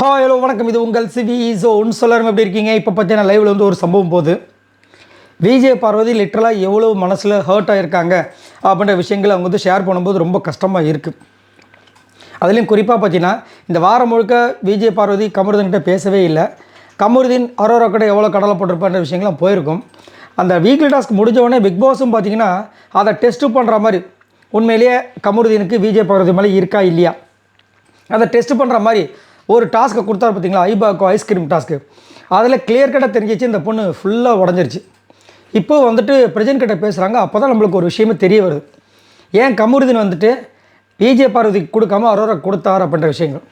Hello வணக்கம். இது உங்கள் சிவி ஜோன். சொல்லரும் எப்படி இருக்கீங்க? இப்போ பார்த்தீங்கன்னா லைவில் வந்து ஒரு சம்பவம் போகுது. விஜய் பார்வதி லிட்டரலாக எவ்வளோ மனசில் ஹர்ட் ஆகியிருக்காங்க அப்படின்ற விஷயங்களை அவங்க வந்து ஷேர் பண்ணும்போது ரொம்ப கஷ்டமாக இருக்குது. அதுலேயும் குறிப்பாக பார்த்தீங்கன்னா இந்த வாரம் முழுக்க விஜய் பார்வதி கமருதன்கிட்ட பேசவே இல்லை. கமருதீன் அரோரா கூட எவ்வளோ கடலை போட்டிருப்பான்ற விஷயங்கள்லாம் போயிருக்கும். அந்த வீக்லி டாஸ்க் முடிஞ்சவொடனே பிக் பாஸும் பார்த்தீங்கன்னா அதை டெஸ்ட்டு பண்ணுற மாதிரி உண்மையிலேயே கமருதீனுக்கு விஜய் பார்வதி மேலே இருக்கா இல்லையா அதை டெஸ்ட்டு பண்ணுற மாதிரி ஒரு டாஸ்க்கை கொடுத்தாரு பார்த்தீங்களா, ஐபாக்கோ ஐஸ்கிரீம் டாஸ்க்கு. அதில் கிளியர் கட்டாக தெரிஞ்சிச்சு இந்த பொண்ணு ஃபுல்லாக உடஞ்சிருச்சு. இப்போது வந்துட்டு பிரஜன் கிட்ட பேசுகிறாங்க. அப்போ தான் நம்மளுக்கு ஒரு விஷயமே தெரிய வருது. ஏன் கமருதீன் வந்துட்டு விஜய் பார்வதிக்கு கொடுக்காம அரோரா கொடுத்தார் அப்படின்ற விஷயங்கள்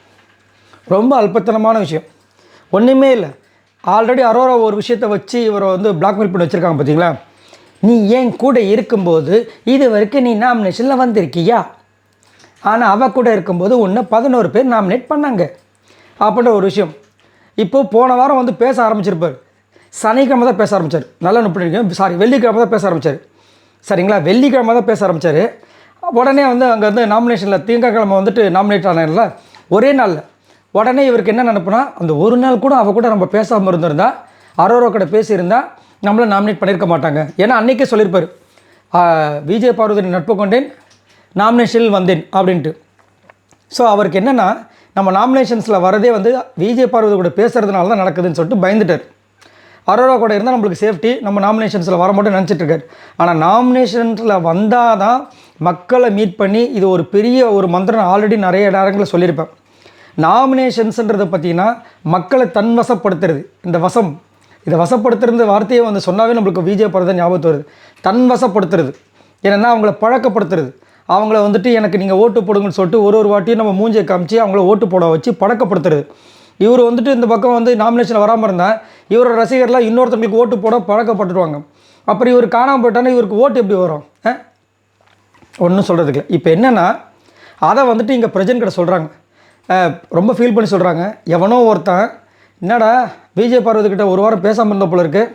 ரொம்ப அல்பத்தனமான விஷயம். ஒன்றுமே இல்லை. ஆல்ரெடி அரோரா ஒரு விஷயத்தை வச்சு இவரை வந்து பிளாக்மெயில் பண்ணி வச்சுருக்காங்க பார்த்தீங்களா. நீ ஏன் கூட இருக்கும்போது இது வரைக்கும் நீ நாமினேஷனில் வந்திருக்கியா, ஆனால் அவள் கூட இருக்கும்போது ஒன்று 11 பேர் நாமினேட் பண்ணாங்க அப்படின்ற ஒரு விஷயம். இப்போது போன வாரம் வந்து பேச ஆரம்பிச்சிருப்பார். சனிக்கிழமை தான் பேச ஆரம்பித்தார். நல்லா நம்பிக்கை வெள்ளிக்கிழமை தான் பேச ஆரம்பித்தார். சரிங்களா, வெள்ளிக்கிழமை தான் பேச ஆரம்பித்தார். உடனே வந்து அங்கே வந்து நாமினேஷனில் திங்கக்கிழமை வந்துட்டு நாமினேட் ஆனார்ல, ஒரே நாளில் உடனே இவருக்கு என்ன நினைப்புனா, அந்த ஒரு நாள் கூட அவள் கூட நம்ம பேசாமல் இருந்திருந்தா, அரோரா கூட பேசியிருந்தால் நம்மளை நாமினேட் பண்ணியிருக்க மாட்டாங்க. ஏன்னா அன்றைக்கே சொல்லியிருப்பார், விஜய் பார்வதி நட்பு கொண்டேன், நாமினேஷனில் வந்தேன் அப்படின்ட்டு. ஸோ அவருக்கு என்னென்னா, நம்ம நாமினேஷன்ஸில் வரதே வந்து விஜய் பார்வதி கூட பேசுகிறதுனால தான் நடக்குதுன்னு சொல்லிட்டு பயந்துட்டார். அரோரா கூட இருந்தால் நம்மளுக்கு சேஃப்டி, நம்ம நாமினேஷன்ஸில் வர மட்டும் நினச்சிட்ருக்காரு. ஆனால் நாமினேஷன்ஸில் வந்தால் தான் மக்களை மீட் பண்ணி, இது ஒரு பெரிய ஒரு மந்திரம் ஆல்ரெடி நிறைய இடங்களில் சொல்லியிருப்பேன். நாமினேஷன்ஸுன்றது பார்த்திங்கன்னா மக்களை தன்வசப்படுத்துறது. இதை வசப்படுத்துறது வார்த்தையை வந்து சொன்னாவே நம்மளுக்கு விஜய் பார்வதி ஞாபகத்து வருது. தன்வசப்படுத்துறது ஏன்னா அவங்கள பழக்கப்படுத்துறது. அவங்கள வந்துட்டு எனக்கு நீங்கள் ஓட்டு போடுங்கன்னு சொல்லிட்டு ஒரு வாட்டியும் நம்ம மூஞ்சியை காமிச்சு அவங்கள ஓட்டு போட வச்சு பழக்கப்படுத்துறது. இவர் வந்துட்டு இந்த பக்கம் வந்து நாமினேஷன் வராமல் இருந்தால் இவரோட ரசிகர்லாம் இன்னொருத்தங்களுக்கு ஓட்டு போட பழக்கப்பட்டுருவாங்க. அப்புறம் இவர் காணாமல் போயிட்டானே இவருக்கு ஓட்டு எப்படி வரும்? ஒன்றும் சொல்கிறதுக்கு இல்லை. இப்போ என்னென்னா அதை வந்துட்டு இங்கே பிரஜன் கிட்ட சொல்கிறாங்க. ரொம்ப ஃபீல் பண்ணி சொல்கிறாங்க. எவனோ ஒருத்தன் என்னடா விஜய் பார்வதி கிட்ட ஒரு வாரம் பேசாமல் இருந்த போல இருக்குது,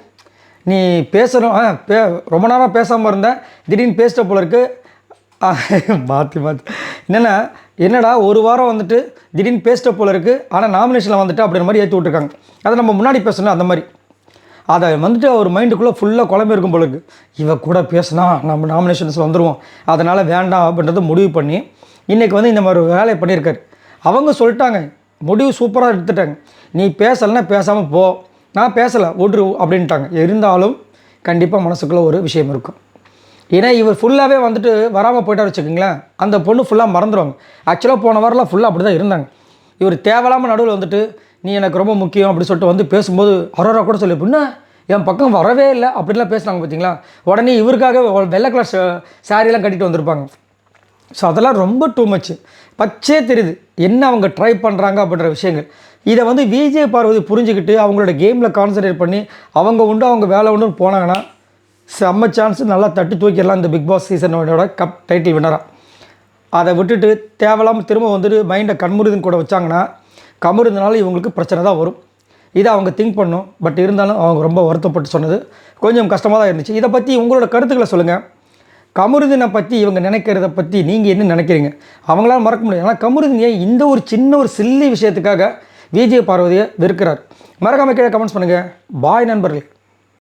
நீ பேசணும் ரொம்ப நேரம் பேசாமல் இருந்தேன், திடீர்னு பேசிட்ட போல இருக்குது, மாற்றி என்னடா ஒரு வாரம் வந்துட்டு திடீர்னு பேசிட்ட போல இருக்குது, ஆனால் நாமினேஷனில் வந்துட்டு அப்படின்ற மாதிரி ஏற்றி விட்ருக்காங்க. அதை நம்ம முன்னாடி பேசணும் அந்த மாதிரி. அதை வந்துட்டு அவர் மைண்டுக்குள்ளே ஃபுல்லாக குழம்பு இருக்கும் போல இருக்குது. இவ கூட பேசினா நம்ம நாமினேஷன்ஸில் வந்துடுவோம், அதனால் வேண்டாம் அப்படின்றத முடிவு பண்ணி இன்றைக்கி வந்து இந்த மாதிரி வேலையை பண்ணியிருக்காரு. அவங்க சொல்லிட்டாங்க, முடிவு சூப்பராக எடுத்துட்டாங்க, நீ பேசலைன்னா பேசாமல் போ, நான் பேசலை விட்ரு அப்படின்ட்டாங்க. இருந்தாலும் கண்டிப்பாக மனசுக்குள்ளே ஒரு விஷயம் இருக்கும். ஏன்னா இவர் ஃபுல்லாகவே வந்துட்டு வராமல் போய்ட்டார் வச்சுக்கோங்களேன், அந்த பொண்ணு ஃபுல்லாக மறந்துடுவாங்க. ஆக்சுவலாக போன வாரம்லாம் ஃபுல்லாக அப்படி தான் இருந்தாங்க. இவர் தேவையில்லாமல் நடுவில் வந்துட்டு நீ எனக்கு ரொம்ப முக்கியம் அப்படி சொல்லிட்டு வந்து பேசும்போது அரோரா கூட சொல்லி அப்படின்னா என் பக்கம் வரவே இல்லை அப்படின்லாம் பேசுனாங்க பார்த்தீங்களா. உடனே இவருக்காக வெள்ளை கலர் சாரீலாம் கட்டிட்டு வந்திருப்பாங்க. ஸோ அதெல்லாம் ரொம்ப டூ மச்சு. பச்சே தெரியுது என்ன அவங்க ட்ரை பண்ணுறாங்க அப்படின்ற விஷயங்கள். இதை வந்து விஜய் பார்வதி புரிஞ்சுக்கிட்டு அவங்களோட கேமில் கான்சன்ட்ரேட் பண்ணி அவங்க உண்டு அவங்க வேலை உண்டுன்னு போனாங்கன்னா செம்ம சான்ஸு, நல்லா தட்டி தூக்கிடலாம் இந்த பிக் பாஸ் சீசனோட கப் டைட்டில் வின்னராக. அதை விட்டுட்டு தேவையில்லாமல் திரும்ப வந்துட்டு மைண்டை கமருதீன் கூட வச்சாங்கன்னா கமருதீனால இவங்களுக்கு பிரச்சனை தான் வரும். இதை அவங்க திங்க் பண்ணும். பட் இருந்தாலும் அவங்க ரொம்ப வருத்தப்பட்டு சொன்னது கொஞ்சம் கஷ்டமாக தான் இருந்துச்சு. இதை பற்றி உங்களோட கருத்துக்களை சொல்லுங்கள். கமருதீனை பற்றி இவங்க நினைக்கிறத பற்றி நீங்கள் என்ன நினைக்கிறீங்க? அவங்களால மறக்க முடியும். ஆனால் கமருதீன் ஏன் இந்த ஒரு சின்ன ஒரு சில்லி விஷயத்துக்காக விஜய் பார்வதியை வெறுக்கிறார்? மறக்காம கீழே கமெண்ட்ஸ் பண்ணுங்கள். பாய் நண்பர்கள்.